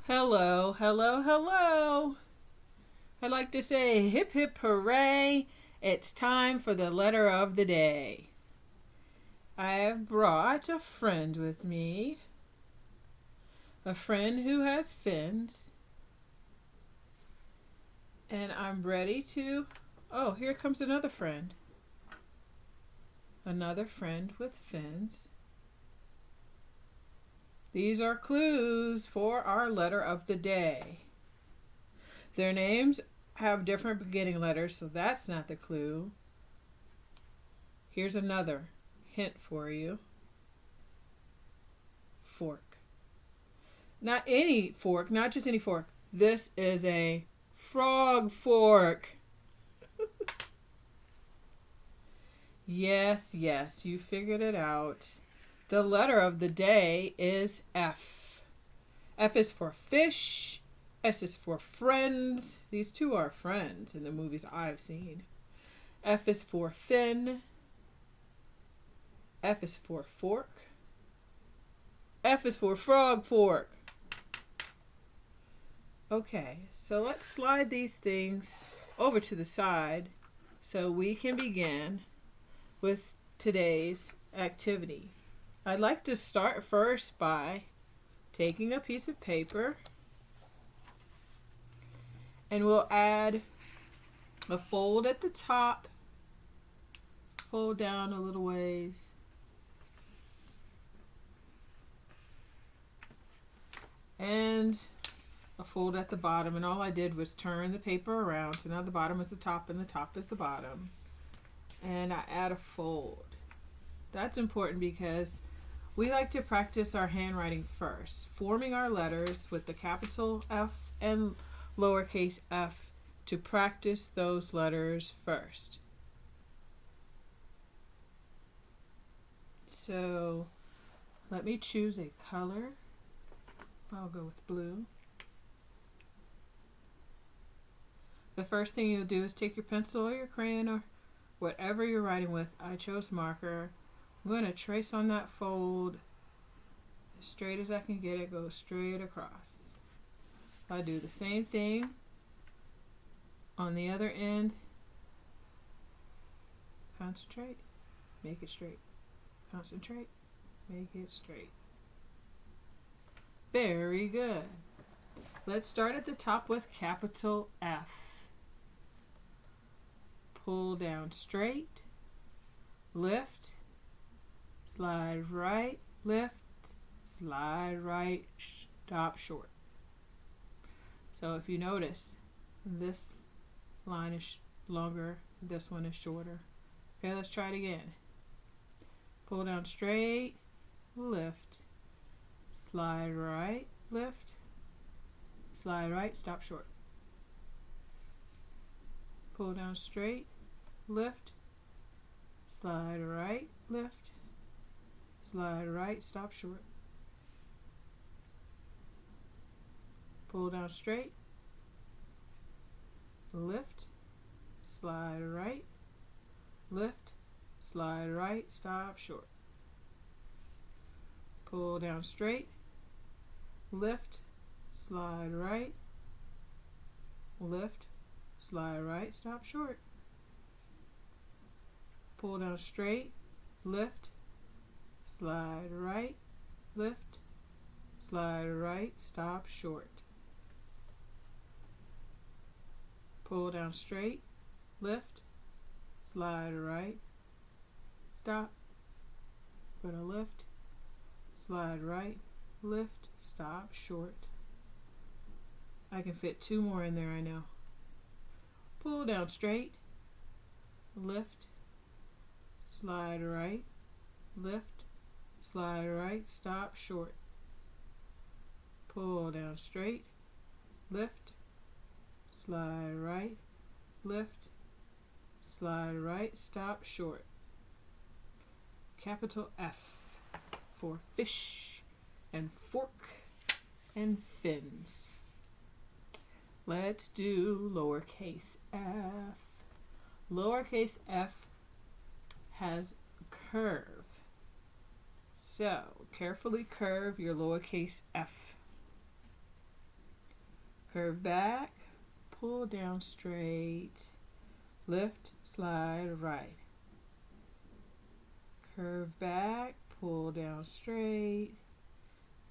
Hello, hello, hello. I'd like to say hip hip hooray. It's time for the letter of the day. I have brought a friend with me, a friend who has fins, and I'm ready to. Oh, here comes another friend. Another friend with fins. These are clues for our letter of the day. Their names have different beginning letters, so that's not the clue. Here's another hint for you. Fork. Not any fork, not just any fork. This is a frog fork. Yes, yes, you figured it out. The letter of the day is F. F is for fish. S is for friends. These two are friends in the movies I've seen. F is for fin. F is for fork. F is for frog fork. Okay, so let's slide these things over to the side so we can begin with today's activity. I'd like to start first by taking a piece of paper, and we'll add a fold at the top, fold down a little ways, and a fold at the bottom. And all I did was turn the paper around, so now the bottom is the top and the top is the bottom, and I add a fold. That's important because we like to practice our handwriting first, forming our letters with the capital F and lowercase f to practice those letters first. So let me choose a color. I'll go with blue. The first thing you'll do is take your pencil or your crayon or whatever you're writing with. I chose marker. I'm going to trace on that fold as straight as I can get it, go straight across. I do the same thing on the other end. Concentrate, make it straight. Concentrate, make it straight. Very good. Let's start at the top with capital F. Pull down straight, lift, slide right, lift, slide right, stop short. So if you notice, this line is longer, this one is shorter. Okay, let's try it again. Pull down straight, lift, slide right, lift, slide right, stop short. Pull down straight, lift, slide right, lift, slide right, stop short. Pull down straight, lift, slide right, lift, slide right, stop short. Pull down straight, lift, slide right, lift, slide right, stop short. Pull down straight, lift, slide right, lift, slide right, stop short. Pull down straight, lift, slide right, stop, put a lift, slide right, lift, stop, short. I can fit two more in there, I know. Pull down straight, lift, slide right, lift, slide right, stop, short. Pull down straight, lift, slide right, lift, slide right, stop, short. Capital F for fish and fork and fins. Let's do lowercase f. Lowercase f has a curve. So carefully curve your lowercase f. curve back, pull down straight, lift, slide right. Curve back, pull down straight,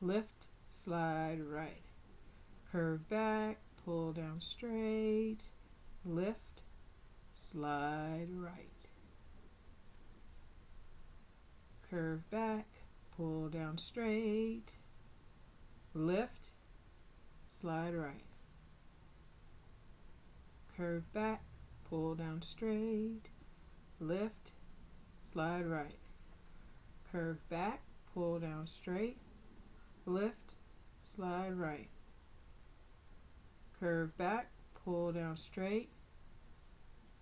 lift, slide right. Curve back, pull down straight, lift, slide right. Curve back, pull down straight, lift, slide right. Curve back, pull down straight, lift, slide right. Curve back, pull down straight, lift, slide right. Curve back, pull down straight,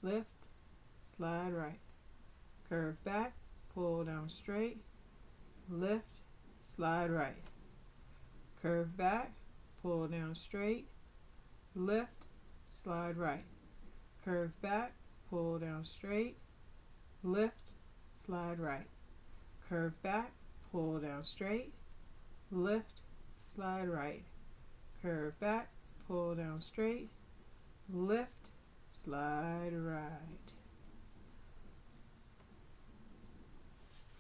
lift, slide right. Curve back, pull down straight, lift, slide right. Curve back, pull down straight, lift, slide right. Curve back, pull down straight, lift, slide right. Curve back, pull down straight, lift, slide right. Curve back, pull down straight, lift, slide right.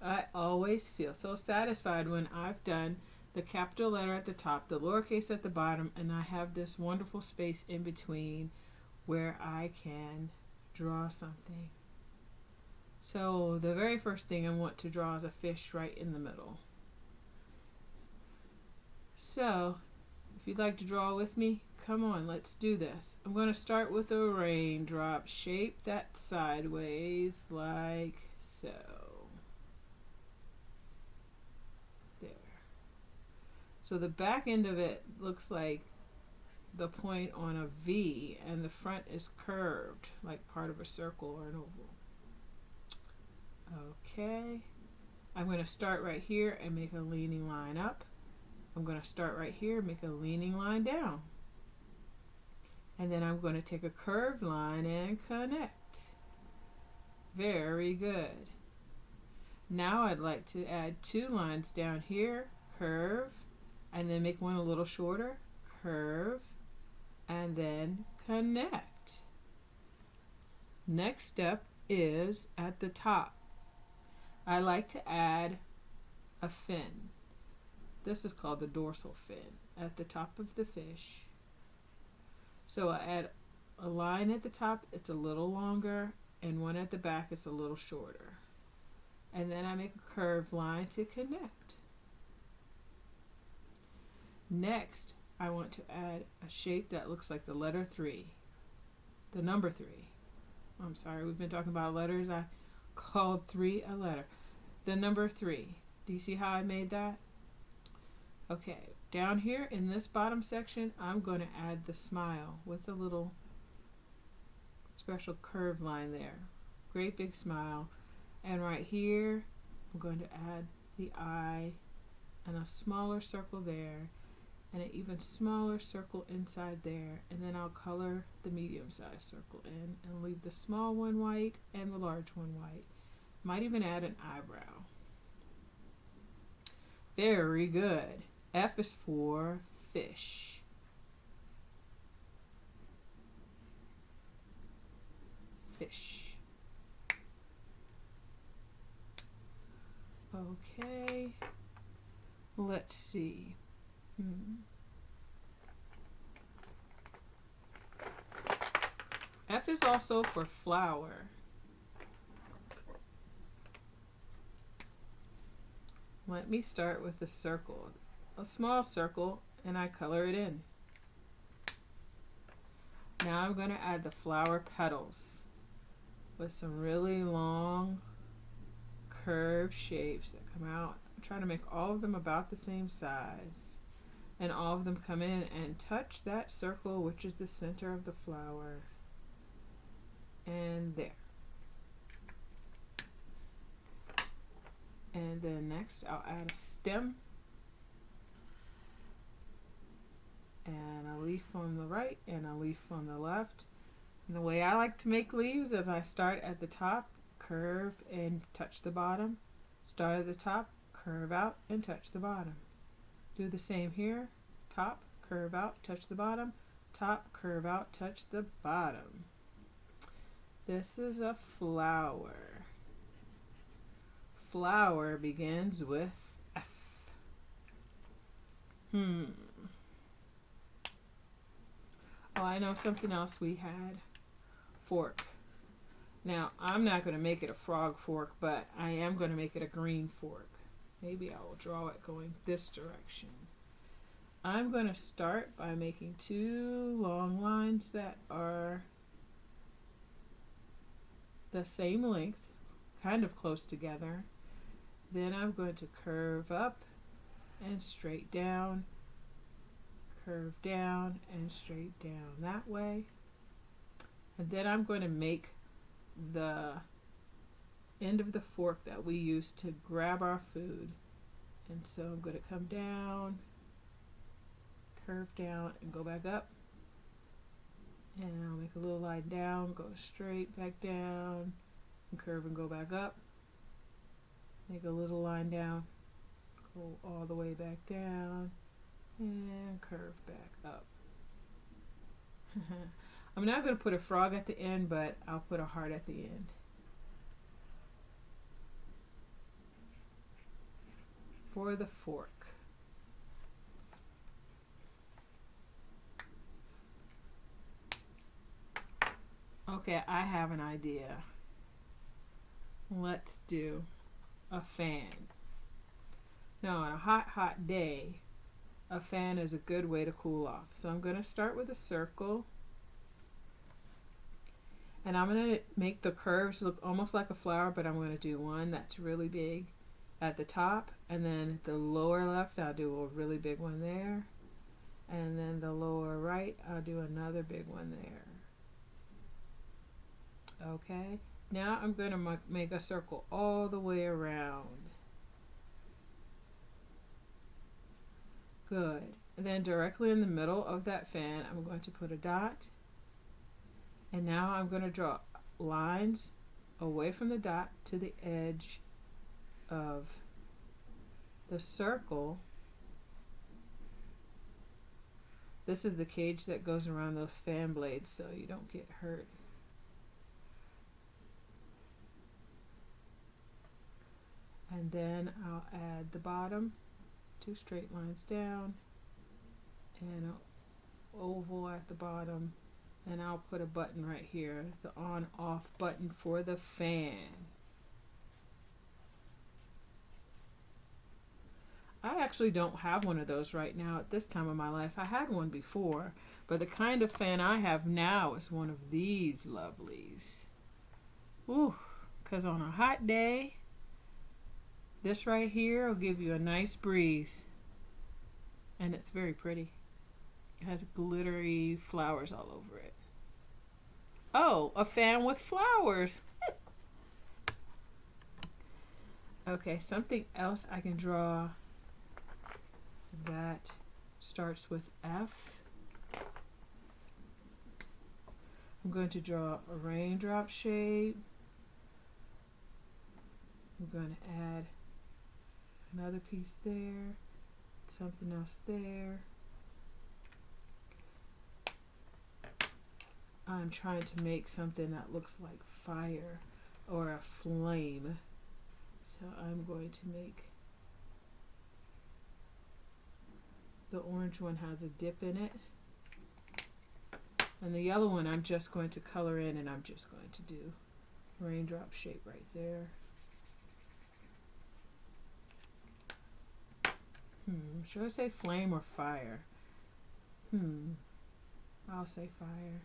I always feel so satisfied when I've done the capital letter at the top, the lowercase at the bottom, and I have this wonderful space in between where I can draw something. So the very first thing I want to draw is a fish right in the middle. So if you'd like to draw with me, come on, let's do this. I'm going to start with a raindrop. Shape that sideways like so. There. So the back end of it looks like the point on a V, and the front is curved like part of a circle or an oval. Okay, I'm going to start right here and make a leaning line up. I'm going to start right here, make a leaning line down. And then I'm going to take a curved line and connect. Very good. Now I'd like to add 2 lines down here, curve, and then make one a little shorter, curve, and then connect. Next step is at the top. I like to add a fin. This is called the dorsal fin at the top of the fish. So I add a line at the top, it's a little longer, and one at the back, it's a little shorter. And then I make a curved line to connect. Next, I want to add a shape that looks like the letter 3, the number 3. I'm sorry, we've been talking about letters. I called 3 a letter. The number 3. Do you see how I made that? Okay, down here in this bottom section, I'm going to add the smile with a little special curved line there. Great big smile. And right here, I'm going to add the eye and a smaller circle there and an even smaller circle inside there. And then I'll color the medium-sized circle in and leave the small one white and the large one white. Might even add an eyebrow. Very good. F is for fish. Fish. Okay. Let's see. F is also for flower. Let me start with a circle, a small circle, and I color it in. Now I'm going to add the flower petals with some really long curved shapes that come out. I'm trying to make all of them about the same size, and all of them come in and touch that circle, which is the center of the flower. And there. And then next I'll add a stem and a leaf on the right and a leaf on the left. And the way I like to make leaves is I start at the top, curve and touch the bottom. Start at the top, curve out and touch the bottom. Do the same here. Top, curve out, touch the bottom, top, curve out, touch the bottom. This is a flower. Flower begins with F. Oh, I know something else we had. Fork. Now, I'm not going to make it a frog fork, but I am going to make it a green fork. Maybe I will draw it going this direction. I'm going to start by making 2 long lines that are the same length, kind of close together. Then I'm going to curve up and straight down, curve down and straight down that way. And then I'm going to make the end of the fork that we use to grab our food. And so I'm going to come down, curve down and go back up. And I'll make a little line down, go straight back down, and curve and go back up. Make a little line down, go all the way back down, and curve back up. I'm not going to put a frog at the end, but I'll put a heart at the end. For the fork. Okay, I have an idea. Let's do a fan. Now, on a hot day, a fan is a good way to cool off. So I'm going to start with a circle. And I'm going to make the curves look almost like a flower, but I'm going to do one that's really big at the top. And then the lower left, I'll do a really big one there. And then the lower right, I'll do another big one there. Okay, now I'm going to make a circle all the way around. Good. And then directly in the middle of that fan, I'm going to put a dot. And now I'm going to draw lines away from the dot to the edge of the circle. This is the cage that goes around those fan blades so you don't get hurt. And then I'll add the bottom, 2 straight lines down, and an oval at the bottom, and I'll put a button right here, the on-off button for the fan. I actually don't have one of those right now at this time of my life. I had one before, but the kind of fan I have now is one of these lovelies. Ooh, because on a hot day, this right here will give you a nice breeze. And it's very pretty. It has glittery flowers all over it. Oh, a fan with flowers. Okay, something else I can draw that starts with F. I'm going to draw a raindrop shape. I'm going to add another piece there, something else there. I'm trying to make something that looks like fire or a flame. So I'm going to make the orange one has a dip in it. And the yellow one I'm just going to color in, and I'm just going to do raindrop shape right there. Should I say flame or fire? I'll say fire.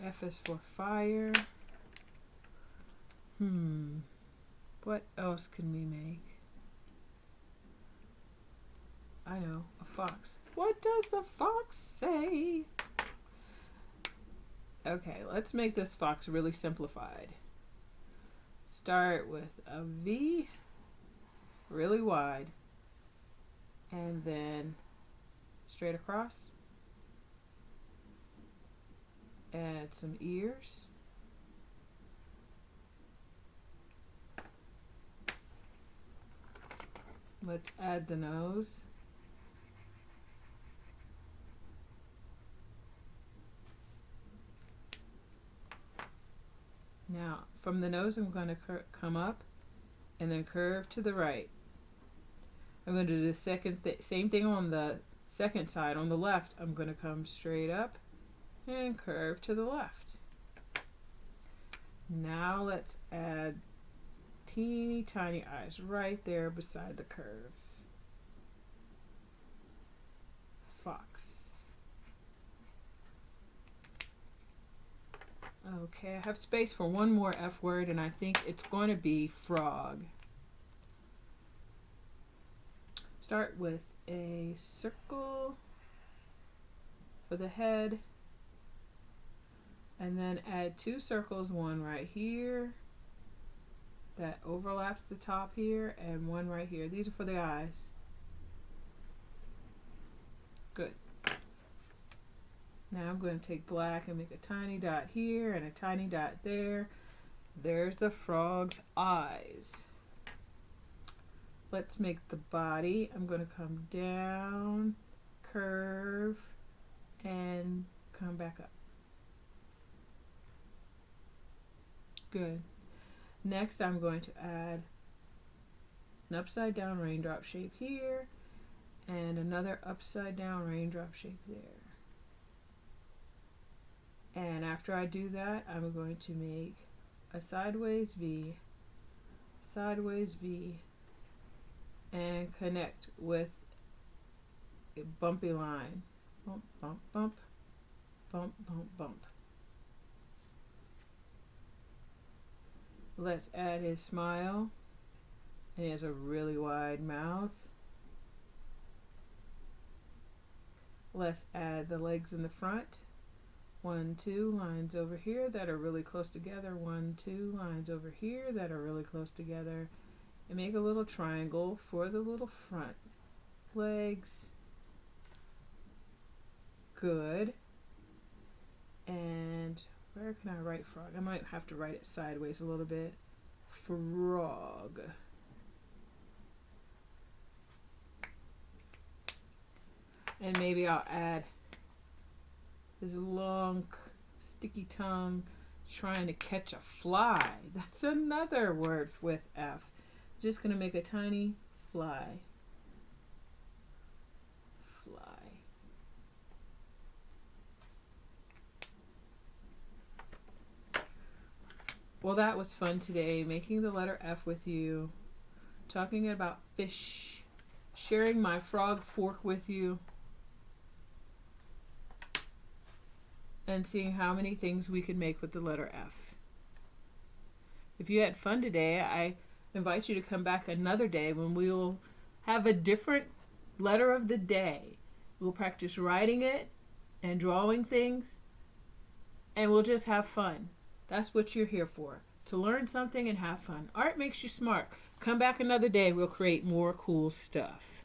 F is for fire. What else can we make? I know, a fox. What does the fox say? Okay, let's make this fox really simplified. Start with a V, really wide, and then straight across. Add some ears. Let's add the nose. Now, from the nose, I'm going to come up and then curve to the right. I'm going to do the same thing on the second side. On the left, I'm going to come straight up and curve to the left. Now let's add teeny tiny eyes right there beside the curve. Fox. Okay, I have space for one more F word, and I think it's going to be frog. Start with a circle for the head, and then add 2 circles, one right here that overlaps the top here, and one right here. These are for the eyes. Good. Now I'm going to take black and make a tiny dot here and a tiny dot there. There's the frog's eyes. Let's make the body. I'm going to come down, curve, and come back up. Good. Next, I'm going to add an upside down raindrop shape here and another upside down raindrop shape there. And after I do that, I'm going to make a sideways V, and connect with a bumpy line. Bump, bump, bump, bump, bump, bump. Let's add his smile. And he has a really wide mouth. Let's add the legs in the front. 1, 2 lines over here that are really close together. 1, 2 lines over here that are really close together. And make a little triangle for the little front legs. Good. And where can I write frog? I might have to write it sideways a little bit. Frog. And maybe I'll add his long, sticky tongue trying to catch a fly. That's another word with F. Just going to make a tiny fly. Fly. Well, that was fun today, making the letter F with you, talking about fish, sharing my frog fork with you, and seeing how many things we could make with the letter F. If you had fun today, I invite you to come back another day when we will have a different letter of the day. We'll practice writing it and drawing things, and we'll just have fun. That's what you're here for, to learn something and have fun. Art makes you smart. Come back another day, we'll create more cool stuff.